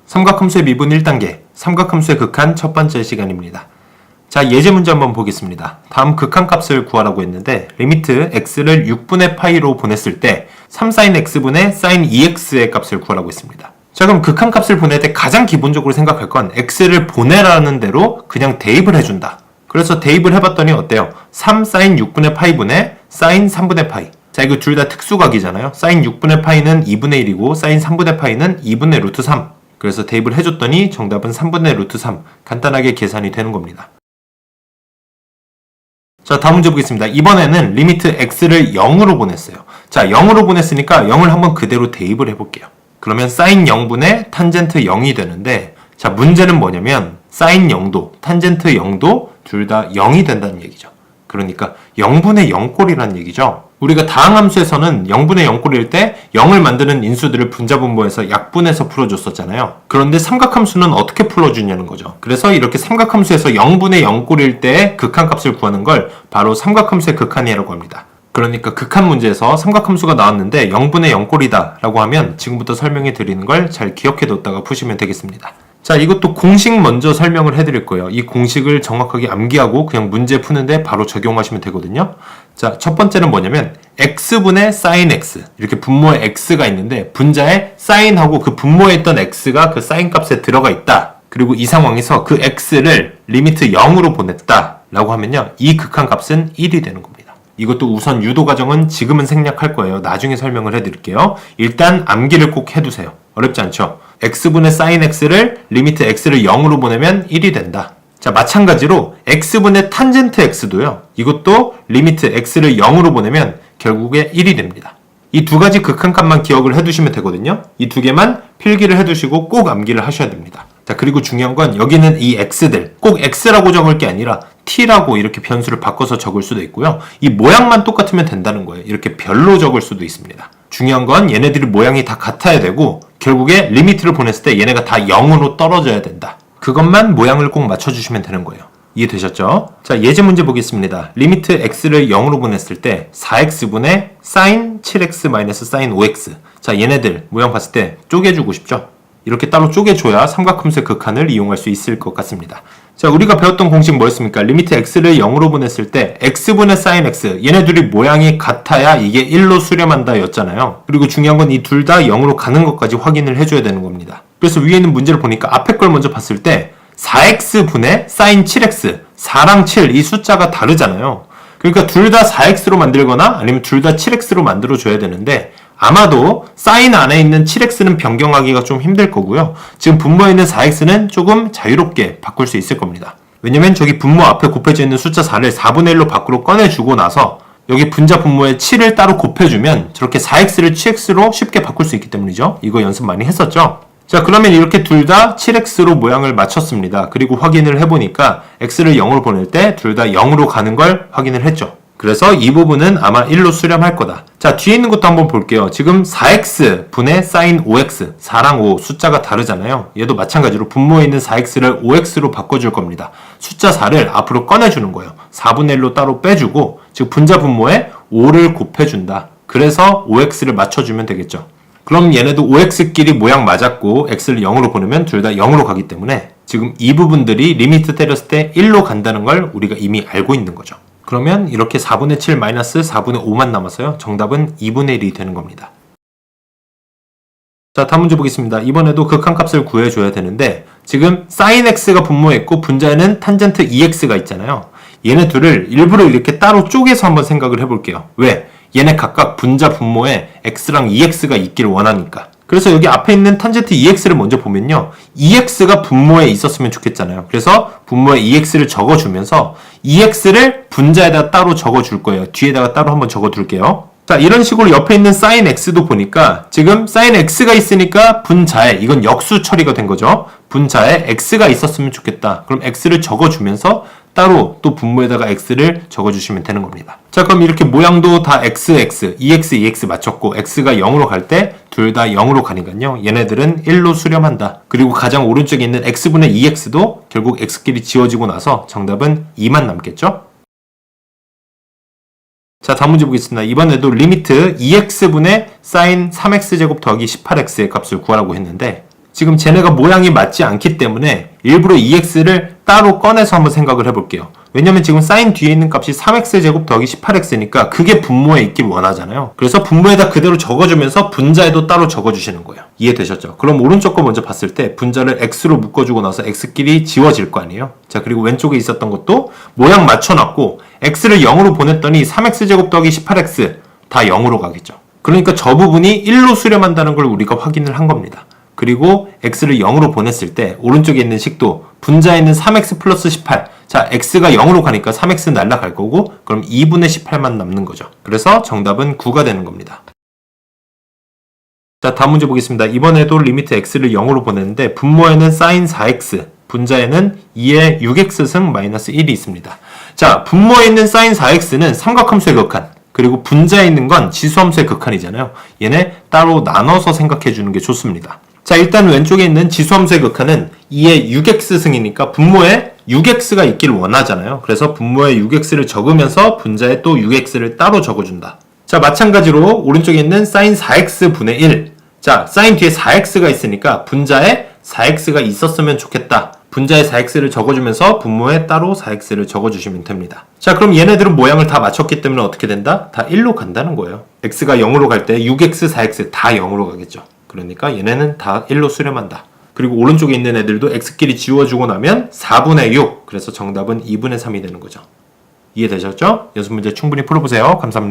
삼각함수의 미분 1단계, 삼각함수의 극한 첫 번째 시간입니다. 자, 예제 문제 한번 보겠습니다. 다음 극한값을 구하라고 했는데 리미트 x를 6분의 파이로 보냈을 때 3sin x분의 sin 2x의 값을 구하라고 했습니다. 자, 그럼 극한값을 보낼 때 가장 기본적으로 생각할 건 x를 보내라는 대로 그냥 대입을 해준다. 그래서 대입을 해봤더니 어때요? 3sin 6분의 파이분의 sin 3분의 파이. 자, 이거 둘 다 특수각이잖아요. sin 6분의 파이는 2분의 1이고 sin 3분의 파이는 2분의 루트 3. 그래서 대입을 해줬더니 정답은 3분의 루트 3. 간단하게 계산이 되는 겁니다. 자, 다음 문제 보겠습니다. 이번에는 리미트 x를 0으로 보냈어요. 자, 0으로 보냈으니까 0을 한번 그대로 대입을 해볼게요. 그러면 sin 0분의 탄젠트 0이 되는데, 자, 문제는 뭐냐면 sin 0도, 탄젠트 0도 둘 다 0이 된다는 얘기죠. 그러니까 0분의 0꼴이라는 얘기죠. 우리가 다항함수에서는 0분의 0꼴일 때 0을 만드는 인수들을 분자분모해서 약분해서 풀어줬었잖아요. 그런데 삼각함수는 어떻게 풀어주냐는 거죠. 그래서 이렇게 삼각함수에서 0분의 0꼴일 때 극한값을 구하는 걸 바로 삼각함수의 극한이라고 합니다. 그러니까 극한 문제에서 삼각함수가 나왔는데 0분의 0꼴이다 라고 하면 지금부터 설명해 드리는 걸 잘 기억해 뒀다가 푸시면 되겠습니다. 자, 이것도 공식 먼저 설명을 해드릴 거예요. 이 공식을 정확하게 암기하고 그냥 문제 푸는데 바로 적용하시면 되거든요. 자, 첫 번째는 뭐냐면 x분의 sin x, 이렇게 분모에 x가 있는데 분자에 sin하고 그 분모에 있던 x가 그 sin 값에 들어가 있다. 그리고 이 상황에서 그 x를 리미트 0으로 보냈다 라고 하면요, 이 극한값은 1이 되는 겁니다. 이것도 우선 유도 과정은 지금은 생략할 거예요. 나중에 설명을 해드릴게요. 일단 암기를 꼭 해두세요. 어렵지 않죠? x분의 sin x를 리미트 x를 0으로 보내면 1이 된다. 자, 마찬가지로 x분의 탄젠트 x도요. 이것도 리미트 x를 0으로 보내면 결국에 1이 됩니다. 이 두 가지 극한값만 기억을 해두시면 되거든요. 이 두 개만 필기를 해두시고 꼭 암기를 하셔야 됩니다. 자, 그리고 중요한 건 여기는 이 x들 꼭 x라고 적을 게 아니라 t라고 이렇게 변수를 바꿔서 적을 수도 있고요. 이 모양만 똑같으면 된다는 거예요. 이렇게 별로 적을 수도 있습니다. 중요한 건 얘네들이 모양이 다 같아야 되고 결국에 리미트를 보냈을 때 얘네가 다 0으로 떨어져야 된다. 그것만 모양을 꼭 맞춰주시면 되는 거예요. 이해되셨죠? 자, 예제 문제 보겠습니다. 리미트 x를 0으로 보냈을 때 4x분의 sin 7x-sin 5x. 자, 얘네들 모양 봤을 때 쪼개주고 싶죠? 이렇게 따로 쪼개줘야 삼각함수의 극한을 이용할 수 있을 것 같습니다. 자, 우리가 배웠던 공식 뭐였습니까? 리미트 x를 0으로 보냈을 때 x분의 sin x, 얘네들이 모양이 같아야 이게 1로 수렴한다 였잖아요. 그리고 중요한 건 이 둘 다 0으로 가는 것까지 확인을 해줘야 되는 겁니다. 그래서 위에 있는 문제를 보니까 앞에 걸 먼저 봤을 때 4x분의 sin 7x, 4랑 7, 이 숫자가 다르잖아요. 그러니까 둘 다 4x로 만들거나 아니면 둘 다 7x로 만들어줘야 되는데 아마도 sin 안에 있는 7x는 변경하기가 좀 힘들 거고요. 지금 분모에 있는 4x는 조금 자유롭게 바꿀 수 있을 겁니다. 왜냐면 저기 분모 앞에 곱해져 있는 숫자 4를 4분의 1로 밖으로 꺼내주고 나서 여기 분자 분모에 7을 따로 곱해주면 저렇게 4x를 7x로 쉽게 바꿀 수 있기 때문이죠. 이거 연습 많이 했었죠? 자, 그러면 이렇게 둘 다 7x로 모양을 맞췄습니다. 그리고 확인을 해보니까 x를 0으로 보낼 때 둘 다 0으로 가는 걸 확인을 했죠. 그래서 이 부분은 아마 1로 수렴할 거다. 자, 뒤에 있는 것도 한번 볼게요. 지금 4x 분의 sin 5x, 4랑 5 숫자가 다르잖아요. 얘도 마찬가지로 분모에 있는 4x를 5x로 바꿔줄 겁니다. 숫자 4를 앞으로 꺼내주는 거예요. 4분의 1로 따로 빼주고 즉 분자 분모에 5를 곱해준다. 그래서 5x를 맞춰주면 되겠죠. 그럼 얘네도 5x끼리 모양 맞았고 x를 0으로 보내면 둘 다 0으로 가기 때문에 지금 이 부분들이 리미트 때렸을 때 1로 간다는 걸 우리가 이미 알고 있는 거죠. 그러면 이렇게 4분의 7 마이너스 4분의 5만 남았어요. 정답은 2분의 1이 되는 겁니다. 자, 다음 문제 보겠습니다. 이번에도 극한값을 구해줘야 되는데 지금 sin x가 분모에 있고 분자에는 탄젠트 2x가 있잖아요. 얘네 둘을 일부러 이렇게 따로 쪼개서 한번 생각을 해볼게요. 왜? 얘네 각각 분자 분모에 x랑 2x가 있기를 원하니까. 그래서 여기 앞에 있는 탄젠트 2x를 먼저 보면요, 2x가 분모에 있었으면 좋겠잖아요. 그래서 분모에 2x를 적어주면서 2x를 분자에다 따로 적어줄 거예요. 뒤에다가 따로 한번 적어둘게요. 자, 이런 식으로 옆에 있는 sin x도 보니까 지금 sin x가 있으니까 분자에, 이건 역수 처리가 된 거죠. 분자에 x가 있었으면 좋겠다. 그럼 x를 적어주면서 따로 또 분모에다가 x를 적어주시면 되는 겁니다. 자, 그럼 이렇게 모양도 다 x, 2x 맞췄고 x가 0으로 갈 때 둘 다 0으로 가니까요. 얘네들은 1로 수렴한다. 그리고 가장 오른쪽에 있는 x분의 2x도 결국 x끼리 지워지고 나서 정답은 2만 남겠죠? 자, 다음 문제 보겠습니다. 이번에도 리미트 2x분의 sin 3x제곱 더하기 18x의 값을 구하라고 했는데 지금 쟤네가 모양이 맞지 않기 때문에 일부러 2x를 따로 꺼내서 한번 생각을 해볼게요. 왜냐면 지금 사인 뒤에 있는 값이 3x제곱 더하기 18x니까 그게 분모에 있길 원하잖아요. 그래서 분모에다 그대로 적어주면서 분자에도 따로 적어주시는 거예요. 이해되셨죠? 그럼 오른쪽 거 먼저 봤을 때 분자를 x로 묶어주고 나서 x끼리 지워질 거 아니에요? 자, 그리고 왼쪽에 있었던 것도 모양 맞춰놨고 x를 0으로 보냈더니 3x제곱 더하기 18x 다 0으로 가겠죠. 그러니까 저 부분이 1로 수렴한다는 걸 우리가 확인을 한 겁니다. 그리고 x를 0으로 보냈을 때 오른쪽에 있는 식도 분자에 있는 3x 플러스 18. 자, x가 0으로 가니까 3x 날라갈 거고 그럼 2분의 18만 남는 거죠. 그래서 정답은 9가 되는 겁니다. 자, 다음 문제 보겠습니다. 이번에도 리미트 x를 0으로 보냈는데 분모에는 sin 4x, 분자에는 2의 6x승 마이너스 1이 있습니다. 자, 분모에 있는 sin 4x는 삼각함수의 극한, 그리고 분자에 있는 건 지수함수의 극한이잖아요. 얘네 따로 나눠서 생각해 주는 게 좋습니다. 자, 일단 왼쪽에 있는 지수함수의 극한은 2의 6x승이니까 분모에 6x가 있길 원하잖아요. 그래서 분모에 6x를 적으면서 분자에 또 6x를 따로 적어준다. 자, 마찬가지로 오른쪽에 있는 sin 4x 분의 1. 자, sin 뒤에 4x가 있으니까 분자에 4x가 있었으면 좋겠다. 분자에 4x를 적어주면서 분모에 따로 4x를 적어주시면 됩니다. 자, 그럼 얘네들은 모양을 다 맞췄기 때문에 어떻게 된다? 다 1로 간다는 거예요. x가 0으로 갈 때 6x, 4x 다 0으로 가겠죠. 그러니까 얘네는 다 1로 수렴한다. 그리고 오른쪽에 있는 애들도 x끼리 지워주고 나면 4분의 6. 그래서 정답은 2분의 3이 되는 거죠. 이해되셨죠? 연습 문제 충분히 풀어보세요. 감사합니다.